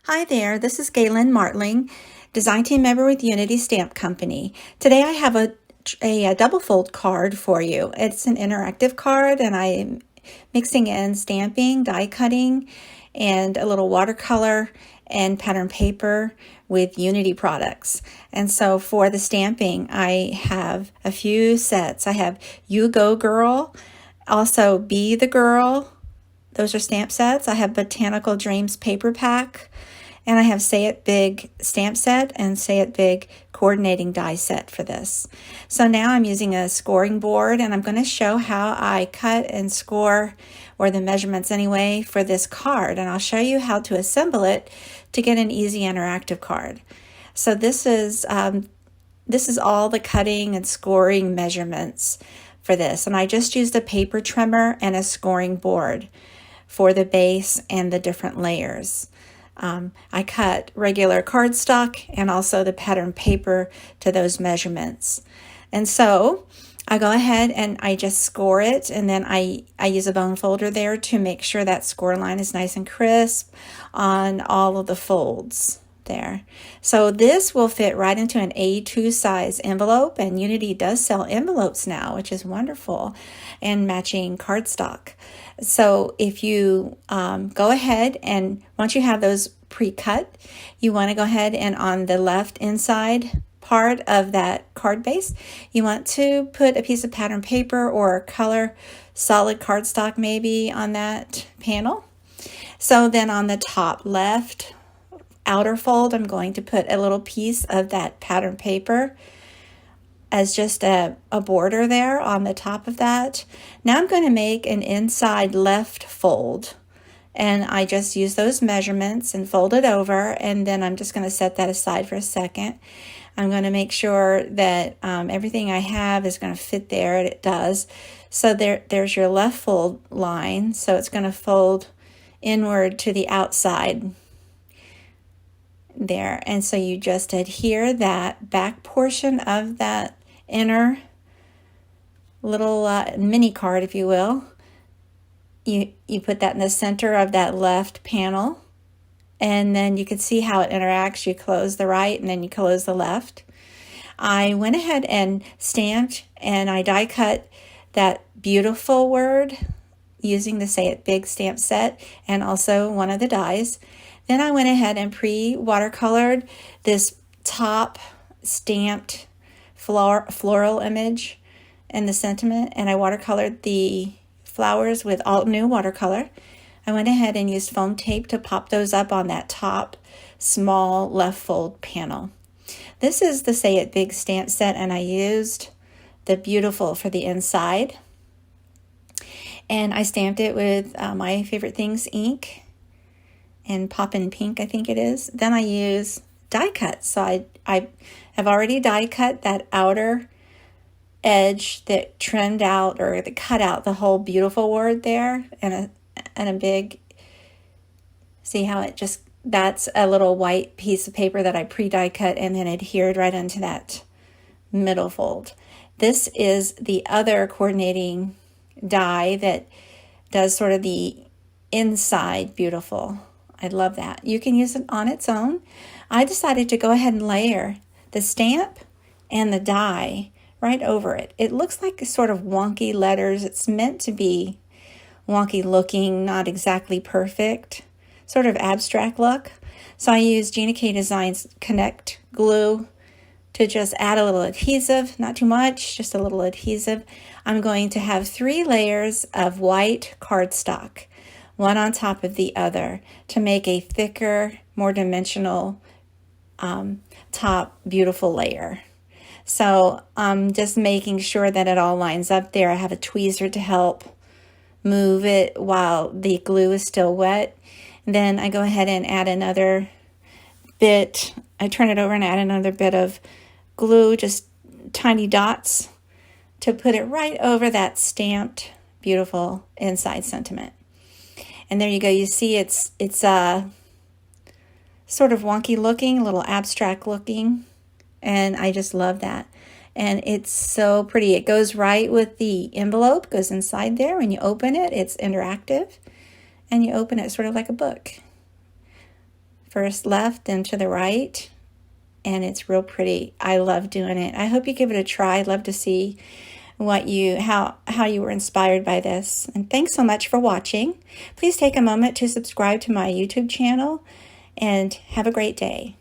Hi there, this is Galen Martling, design team member with Unity Stamp Company. Today I have a double fold card for you. It's an interactive card and I'm mixing in stamping, die cutting, and a little watercolor and pattern paper with Unity products. And so for the stamping, I have a few sets. I have You Go Girl, also Be the Girl. Those are stamp sets. I have Botanical Dreams paper pack. And I have Say It Big stamp set and Say It Big coordinating die set for this. So now I'm using a scoring board and I'm going to show how I cut and score, or the measurements anyway, for this card. And I'll show you how to assemble it to get an easy interactive card. So this is all the cutting and scoring measurements for this. And I just used a paper trimmer and a scoring board for the base and the different layers. I cut regular cardstock and also the pattern paper to those measurements. And so I go ahead and I just score it, and then I use a bone folder there to make sure that score line is nice and crisp on all of the folds there. So this will fit right into an A2 size envelope, and Unity does sell envelopes now, which is wonderful, and matching cardstock. So if you go ahead and once you have those pre-cut, you want to go ahead and on the left inside part of that card base, you want to put a piece of pattern paper or color solid cardstock maybe on that panel. So then on the top left outer fold, I'm going to put a little piece of that pattern paper as just a border there on the top of that. Now I'm going to make an inside left fold, and I just use those measurements and fold it over, and then I'm just going to set that aside for a second. I'm going to make sure that everything I have is going to fit there, and it does. So there's your left fold line, so it's going to fold inward to the outside there, and so you just adhere that back portion of that inner little mini card, if you will. You put that in the center of that left panel, and then you can see how it interacts. You close the right and then you close the left. I went ahead and stamped and I die cut that beautiful word using the Say It Big stamp set and also one of the dies. Then I went ahead and pre-watercolored this top stamped floral image and the sentiment, and I watercolored the flowers with all new watercolor. I went ahead and used foam tape to pop those up on that top small left fold panel. This is the Say It Big stamp set, and I used the beautiful for the inside. And I stamped it with my favorite things ink and Poppin' Pink, I think it is. Then I use die cut. So I have already die cut that outer edge that trimmed out or that cut out the whole beautiful word there, and a big, see how it just, that's a little white piece of paper that I pre-die cut and then adhered right into that middle fold. This is the other coordinating die that does sort of the inside beautiful. I love that. You can use it on its own. I decided to go ahead and layer the stamp and the die right over it. It looks like sort of wonky letters. It's meant to be wonky looking, not exactly perfect, sort of abstract look. So I used Gina K Designs Connect glue to just add a little adhesive, not too much, just a little adhesive. I'm going to have 3 layers of white cardstock, one on top of the other, to make a thicker, more dimensional top beautiful layer. So I'm just making sure that it all lines up there. I have a tweezer to help move it while the glue is still wet. And then I go ahead and add another bit. I turn it over and add another bit of glue, just tiny dots, to put it right over that stamped beautiful inside sentiment. And there you go. You see it's sort of wonky looking, a little abstract looking, and I just love that. And it's so pretty. It goes right with the envelope, goes inside there. When you open it, it's interactive, and you open it sort of like a book. first left and to the right, and it's real pretty. I love doing it. I hope you give it a try. I'd love to see what how you were inspired by this. And thanks so much for watching. Please take a moment to subscribe to my YouTube channel, and have a great day.